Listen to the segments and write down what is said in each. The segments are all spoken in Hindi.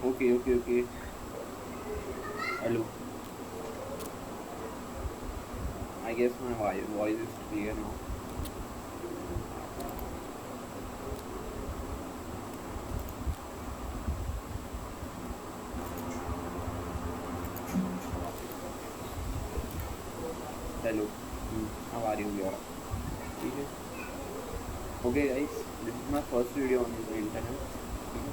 Okay okay okay. Hello, I guess my voice is clear now. Hello, अब आ रही होगी और ठीक है। Okay guys, this is my first video on the internet. ठीक है,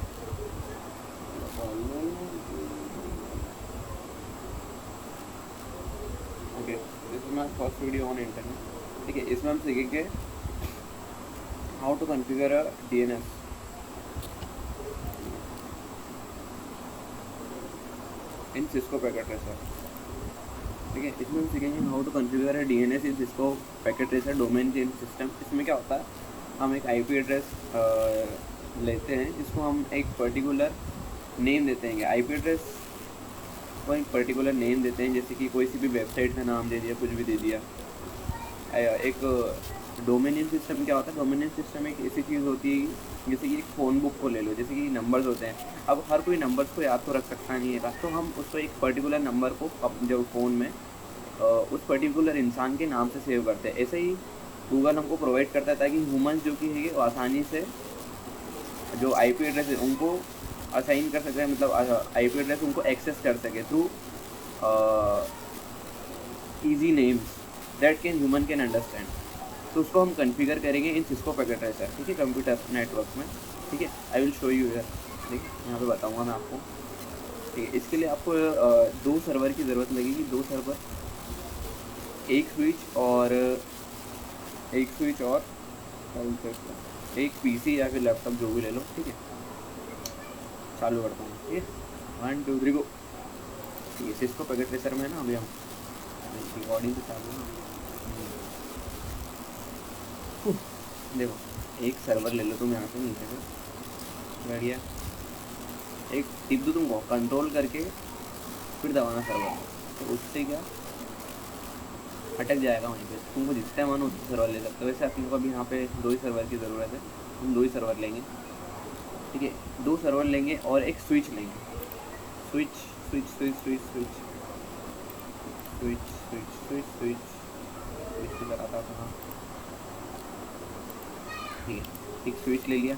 okay, this is my first video on internet. ठीक है, इसमें हम सीखेंगे how to configure a DNS in Cisco Packet Tracer. ठीक है, इसमें हम सीखेंगे how to configure a DNS in Cisco Packet Tracer domain name system. इसमें क्या होता है, हम एक आईपी एड्रेस लेते हैं जिसको हम एक पर्टिकुलर नेम देते हैं। आईपी एड्रेस को एक पर्टिकुलर नेम देते हैं, जैसे कि कोई सी भी वेबसाइट का नाम दे दिया, कुछ भी दे दिया। एक डोमेन नेम सिस्टम क्या होता है, डोमेन नेम सिस्टम एक ऐसी चीज़ होती है जैसे कि एक फ़ोन बुक को ले लो, जैसे कि नंबर्स होते हैं। अब हर कोई नंबर्स को याद तो रख सकता नहीं है, तो हम उसको एक पर्टिकुलर नंबर को जो फ़ोन में उस पर्टिकुलर इंसान के नाम से सेव करते हैं। ऐसे ही गूगल हमको प्रोवाइड करता है ताकि ह्यूमंस जो कि है वो आसानी से जो आईपी एड्रेस है उनको असाइन कर सकते हैं, मतलब आईपी एड्रेस उनको एक्सेस कर सके through easy names that can human can understand. तो उसको हम कॉन्फ़िगर करेंगे इन सिस्को पैकेट ट्रेसर। ठीक है, कंप्यूटर नेटवर्क में। ठीक है, I will show you here. ठीक है, यहाँ पे बताऊँगा मैं आपको। ठीक है, इसके लिए आपको दो सर्वर की ज़रूरत लगेगी, दो सर्वर, एक स्विच और एक पीसी या फिर लैपटॉप, जो भी ले लो। ठीक है, चालू करता हूँ। ठीक है, 1 2 3 गो। ठीक है, सिस्को पैकेट ट्रेसर में ना अभी हम रिकॉर्डिंग तो चालू है। देखो, एक सर्वर ले लो तुम यहाँ से नीचे से, बढ़िया। एक टिप दो तुमको, कंट्रोल करके फिर दबाना सर्वर, तो उससे क्या अटक जाएगा वहीं पे। तुमको जितना मन उतना सर्वर ले सकते हो। वैसे अपने को अभी यहाँ पे 2 ही सर्वर की ज़रूरत है, हम 2 ही सर्वर लेंगे। ठीक है, 2 सर्वर लेंगे और एक स्विच लेंगे। Switch switch switch switch switch switch switch switch switch switch की लगाता था। ठीक है, एक स्विच ले लिया।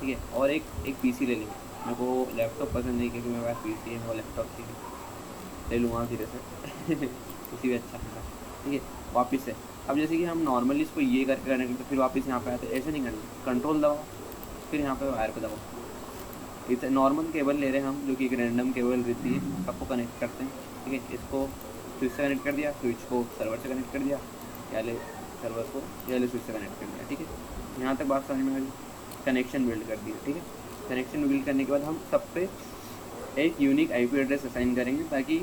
ठीक है, और एक पीसी ले लेंगे। मेरे को लैपटॉप पसंद नहीं क्योंकि मेरे पास पीसी है, वो लैपटॉप चाहिए, ले लूँगा धीरे से। पीसी भी अच्छा है। ठीक है, वापस से अब जैसे कि हम नॉर्मली इसको ये करके करने के फिर वापस यहाँ पे आते, ऐसे नहीं करना। कंट्रोल दबाओ, फिर यहाँ पे वायर पे दबाओ। इसे नॉर्मल केबल ले रहे हैं हम, जो कि एक रैंडम केबल रहती है, सबको कनेक्ट करते हैं। ठीक है, इसको स्विच से कनेक्ट कर दिया, स्विच को सर्वर से कनेक्ट कर दिया, या ले सर्वर को या ले स्विच से कनेक्ट कर दिया। ठीक है, यहाँ तक बात समझ में आ गई। कनेक्शन बिल्ड कर दिया। ठीक है, कनेक्शन बिल्ड करने के बाद हम सब पे एक यूनिक आईपी एड्रेस असाइन करेंगे ताकि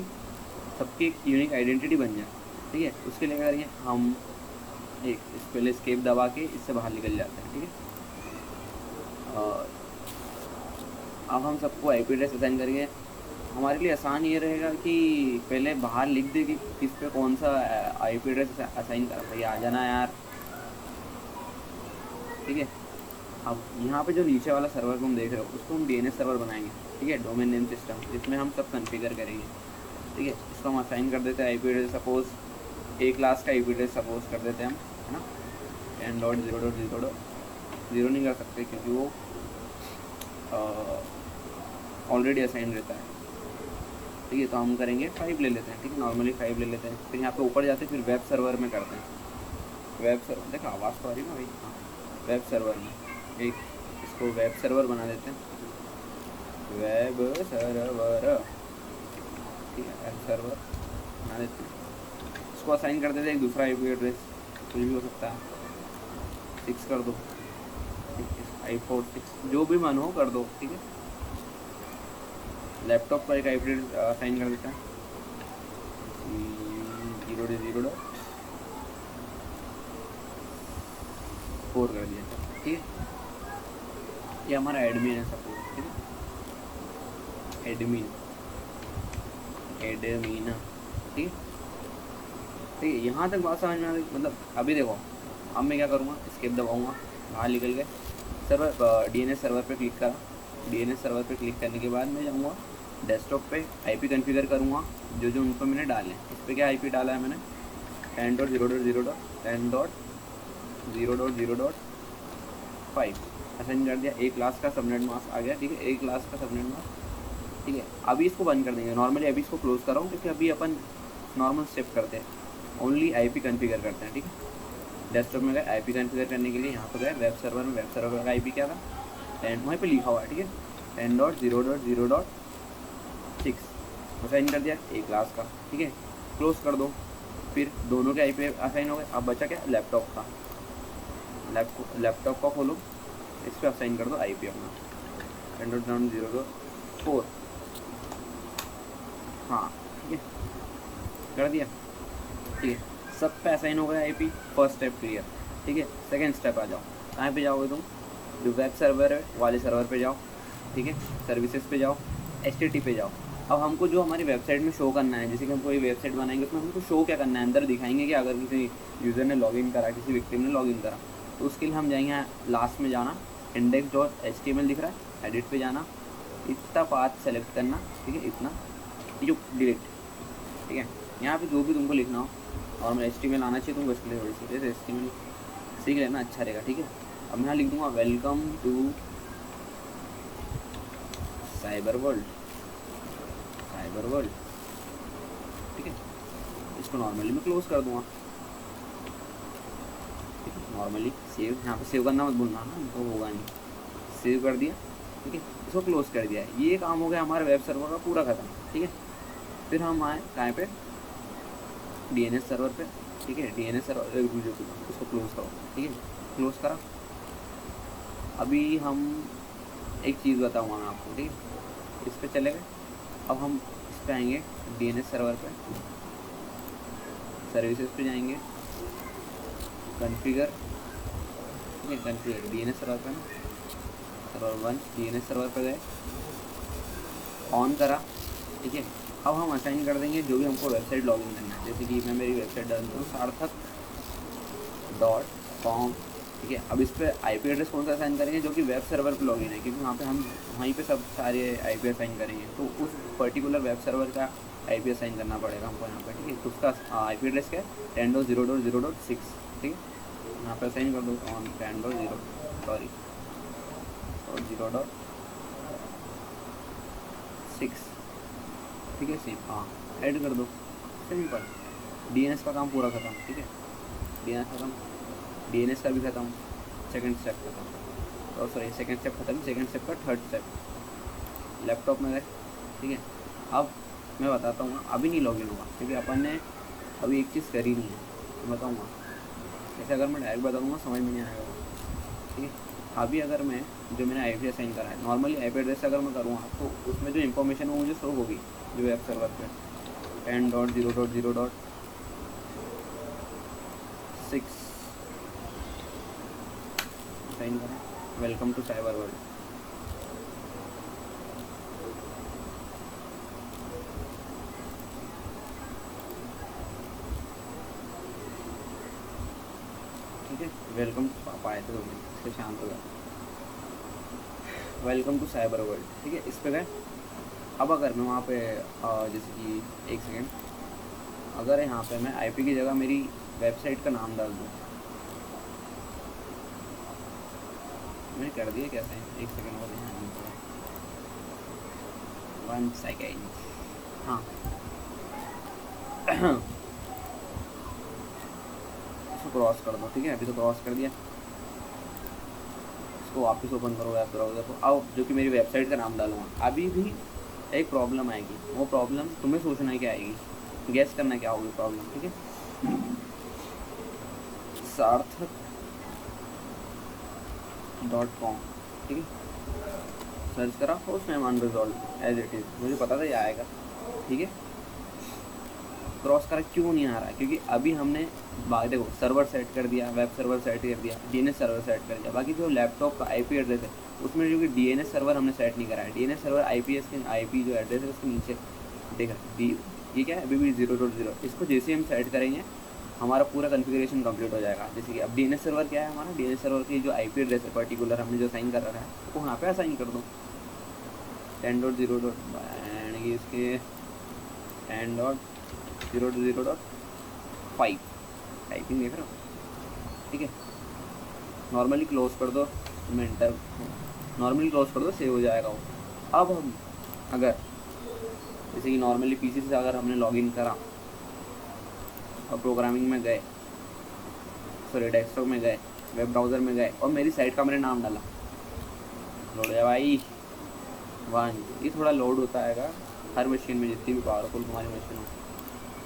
सबकी एक यूनिक आइडेंटिटी बन जाए। ठीक है, उसके लिए करेंगे हम एक इस पहले एस्केप दबा के इससे बाहर निकल जाते हैं। ठीक है, अब हम सबको आईपी एड्रेस असाइन करेंगे। हमारे लिए आसान ये रहेगा कि पहले बाहर लिख दे कि किस पे कौन सा आईपी एड्रेस असाइन करा था। ये आ जाना यार। ठीक है, अब यहाँ पे जो नीचे वाला सर्वर को हम देख रहे हो उसको हम डीएनएस सर्वर बनाएंगे। ठीक है, डोमेन नेम सिस्टम, जिसमें हम सब कॉन्फ़िगर करेंगे। ठीक है, इसको हम असाइन कर देते हैं आईपी एड्रेस। सपोज एक क्लास का आईपी एड्रेस सपोज कर देते हैं हम, है ना। 10.0.0.0 नहीं कर सकते क्योंकि वो ऑलरेडी असाइन रहता है। ठीक है, तो हम करेंगे 5 ले लेते हैं। ठीक है, नॉर्मली 5 ले लेते हैं। फिर यहाँ पे ऊपर जाते हैं, फिर वेब सर्वर में करते हैं। वेब सर्वर, देखो आवाज़ तो आ रही है ना भाई। हाँ, वेब सर्वर में एक इसको वेब सर्वर बना देते हैं। वेब सर्वर, ठीक है, वेब सर्वर बना देते हैं। इसको असाइन कर देते हैं एक दूसरा आईपी एड्रेस, कुछ भी हो सकता है, 6 कर दो। ठीक है, 546 जो भी मन हो कर दो। ठीक है, लैपटॉप का एक आईपी एड्रेस असाइन कर देते हैं, 0.0.4 कर दिया। ठीक है, ये हमारा एडमिन है सपोज। ठीक है, एडमिन एडमिन। ठीक है, ठीक है, यहाँ तक बात समझ में आ गई। मतलब अभी देखो, अब मैं क्या करूँगा, एस्केप दबाऊँगा, बाहर निकल गए, सर्वर डीएनएस सर्वर पे क्लिक करा। DNS सर्वर पे क्लिक करने के बाद मैं जाऊँगा डेस्कटॉप पे, IP कॉन्फ़िगर करूँगा जो जो उन पर मैंने डाले हैं। इस पर क्या IP डाला है मैंने 10.0.0.10.0.0.5 असाइन कर दिया। एक क्लास का सबनेट मास्क आ गया, ठीक है, एक क्लास का सबनेट मास्क, ठीक है। अभी इसको बंद कर देंगे। नॉर्मली अभी इसको क्लोज कर रहा हूँ क्योंकि अभी अपन नॉर्मल स्टेप करते हैं, ओनली IP कॉन्फ़िगर करते हैं, ठीक है। डेस्कटॉप में गए, IP कॉन्फ़िगर करने के लिए यहाँ पर गए वेब सर्वर में। वेब सर्वर का IP क्या था 10, वहीं पे लिखा हुआ है, ठीक है, 10.0.0.6 असाइन कर दिया एक क्लास का, ठीक है। क्लोज कर दो। फिर दोनों के IP असाइन हो गए। अब बचा क्या लैपटॉप का। लैपटॉप का खोलो, इस पर असाइन कर दो IP अपना 10.0.0.4, हाँ ठीक है, कर दिया, ठीक है। सब पे असाइन हो गया IP, फर्स्ट स्टेप क्लियर, ठीक है। सेकंड स्टेप आ जाओ। कहाँ पे जाओगे तुम, जो वेब सर्वर है वाले सर्वर पे जाओ, ठीक है। सर्विसेज पे जाओ, HTTP पे जाओ। अब हमको जो हमारी वेबसाइट में शो करना है, जैसे कि हम कोई वेबसाइट बनाएंगे उसमें हमको शो क्या करना है, अंदर दिखाएंगे कि अगर किसी यूज़र ने लॉगिन करा, किसी विक्टिम ने लॉगिन करा, तो उसके लिए हम जाएंगे लास्ट में जाना, index.html दिख रहा है, एडिट पे जाना, इतना पाथ सेलेक्ट करना, ठीक है, इतना जो डिलीट, ठीक है। यहाँ पे जो भी तुमको लिखना हो, और मैं HTML आना चाहिए तुमको, इसके लिए थोड़ी सी HTML सीख लेना, अच्छा रहेगा, ठीक है। अब मैं यहाँ लिख दूँगा वेलकम टू साइबर वर्ल्ड, ठीक है। इसको नॉर्मली मैं क्लोज कर दूँगा, ठीक है। नॉर्मली सेव, यहाँ पे सेव करना मत भूलना ना, तो होगा नहीं। सेव कर दिया, ठीक है, इसको क्लोज कर दिया। ये काम हो गया हमारे वेब सर्वर का पूरा खत्म, ठीक है। फिर हम आए कहाँ पे, DNS सर्वर पे, ठीक है। DNS सर्वर इसको क्लोज करो, ठीक है, क्लोज करा। अभी हम एक चीज़ बताऊँगा मैं आपको, ठीक है। इस पर चले गए। अब हम इस पर आएंगे DNS सर्वर पे, सर्विसेज पे जाएंगे, कॉन्फ़िगर, ठीक है, कॉन्फ़िगर DNS सर्वर पे ना, सर्वर 1 DNS सर्वर पे गए, ऑन करा, ठीक है। अब हम असाइन कर देंगे जो भी हमको वेबसाइट लॉगिन करना है। जैसे कि मैं मेरी वेबसाइट डालता हूँ sarthak.com, ठीक है। अब इस पर IP एड्रेस कौन सा असाइन करेंगे, जो कि वेब सर्वर पे लॉगिन है, क्योंकि वहाँ पे हम वहीं पे सब सारे IP असाइन करेंगे, तो उस पर्टिकुलर वेब सर्वर का IP असाइन करना पड़ेगा हमको यहाँ पे, ठीक है। तो उसका IP एड्रेस क्या है 10.0.0.6, ठीक है। यहाँ पे असाइन कर दो ऑन 10.0, सॉरी, और 0.6, ठीक है। सेम, हाँ, ऐड कर दो, सिंपल। DNS का काम पूरा खत्म, ठीक है। DNS खत्म, DNS का भी खत्म, सेकंड स्टेप खत्म, और सॉरी सेकंड स्टेप खत्म, सेकंड स्टेप का थर्ड स्टेप। लैपटॉप में गए, ठीक है। अब मैं बताता हूँ, अभी नहीं लॉगिन होगा क्योंकि अपन ने अभी एक चीज़ करी नहीं है, तो बताऊँगा। जैसे अगर मैं डायरेक्ट बताऊँगा समझ में नहीं आएगा, ठीक है। अभी अगर मैं जो मैंने IP असाइन करा है, नॉर्मली IP एड्रेस अगर मैं करूँगा तो उसमें जो इन्फॉर्मेशन है वो मुझे शो होगी, जो वेब सर्वर पे 10.0.0.6 असाइन करें, वेलकम टू साइबर वर्ल्ड, ठीक है। वेलकम पापा आए थे, इससे शांत हो गया, वेलकम टू साइबर वर्ल्ड, ठीक है। इस पे गए। अब अगर मैं वहाँ पे जैसे कि एक सेकेंड, अगर यहाँ पे मैं IP की जगह मेरी वेबसाइट का नाम डाल दूँ, मैंने कर दिया कैसे, एक सेकेंड और ध्यान दीजिए, 1 सेकेंड, हाँ। इसको क्रॉस कर दो, ठीक है। अभी तो क्रॉस कर दिया, इसको वापस ओपन करो वेब ब्राउज़र को। अब जो कि मेरी वेबसाइट का नाम डालूंगा, अभी भी एक प्रॉब्लम आएगी। वो प्रॉब्लम तुम्हें सोचना है क्या आएगी, गैस करना क्या होगी प्रॉब्लम, ठीक है। sarthak.com, ठीक है, सर्च करा, host name unresolve as it is, मुझे पता था ये आएगा, ठीक है। क्रॉस करा, क्यों नहीं आ रहा है, क्योंकि अभी हमने देखो सर्वर सेट कर दिया, वेब सर्वर सेट कर दिया, DNS सर्वर सेट कर दिया, बाकी जो लैपटॉप का IP एड्रेस है उसमें जो कि DNS सर्वर हमने सेट नहीं करा है। DNS सर्वर IP जो एड्रेस है उसके नीचे देखा, ये क्या है अभी भी 0.0, इसको जैसे हम सेट करेंगे हमारा पूरा कॉन्फ़िगरेशन कंप्लीट हो जाएगा। जैसे कि अब DNS सर्वर क्या है हमारा, DNS सर्वर की जो IP एड्रेस है पर्टिकुलर हमने जो असाइन कर रखा है वो यहाँ पे असाइन कर दो, 10.0 एंड ये इसके 10.0.5 टाइपिंग देख रहे हो, ठीक है। नॉर्मली क्लोज कर दो, मैं इंटर नॉर्मली क्लोज कर दो, सेव हो जाएगा वो। अब हम अगर जैसे कि नॉर्मली पीसी से अगर हमने लॉगिन करा और प्रोग्रामिंग में गए, सॉरी डेस्कटॉप में गए, वेब ब्राउज़र में गए और मेरी साइट का मैंने नाम डाला, लोड है भाई 1, ये थोड़ा लोड होता है हर मशीन में, जितनी भी पावरफुल हमारी मशीन हो,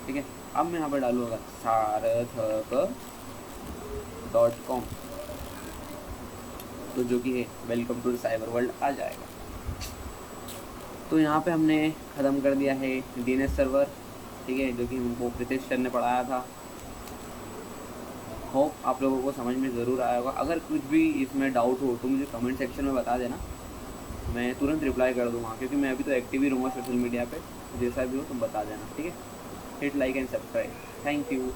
ठीक है। अब मैं यहाँ पर डालूँगा सार्थक.com, तो जो कि है welcome to the cyber world आ जाएगा। तो यहाँ पे हमने ख़त्म कर दिया है DNS सर्वर, ठीक है, जो कि हमको प्रीतेश सर ने पढ़ाया था। होप आप लोगों को समझ में ज़रूर आया होगा। अगर कुछ भी इसमें डाउट हो तो मुझे कमेंट सेक्शन में बता देना, मैं तुरंत रिप्लाई कर दूँगा, क्योंकि मैं अभी तो एक्टिव ही रहूँगा सोशल मीडिया पे। जैसा भी हो तुम बता देना, ठीक है। Hit like and subscribe. Thank you.